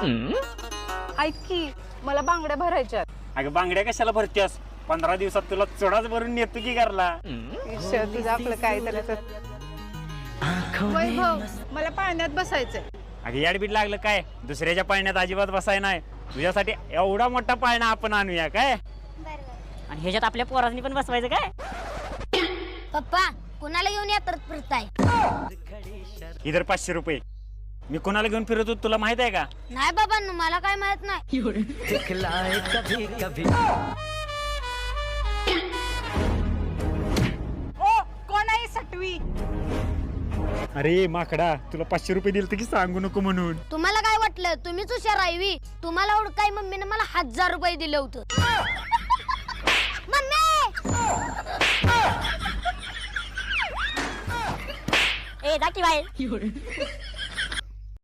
ऐक की मला बांगड्या भरायच्यात. अगं बांगड्या कशाला भरतेस? 15 दिवसात तुला चुडाच भरून नेतो की घरला. तुझं आपलं काय तर वैभव मला पाण्यात बसायचंय. अगं याडबीड लागलं काय? दुसऱ्याच्या पाळण्यात अजिबात बसाय नाही. तुझ्यासाठी एवढा मोठा पाळणा आपण आणूया काय? आणि ह्याच्यात आपल्या पोरांनी पण बसवायचं काय? पप्पा कुणाला घेऊन यात्रात फिरताय? इधर 500 रुपये. मी कोणाला घेऊन फिरतो तुला माहित आहे का? नाही बाबा मला काय माहित नाही. ओ कोण आहे सटवी? अरे माकडा, तुला 500 रुपये दिले की सांगू नको म्हणून. तुम्हाला काय वाटलं तुम्हीच हुशार आहे? तुम्हाला ओळखाय मम्मीने मला 1000 रुपये दिले होतं. मम्मी ए जा की बाहेर.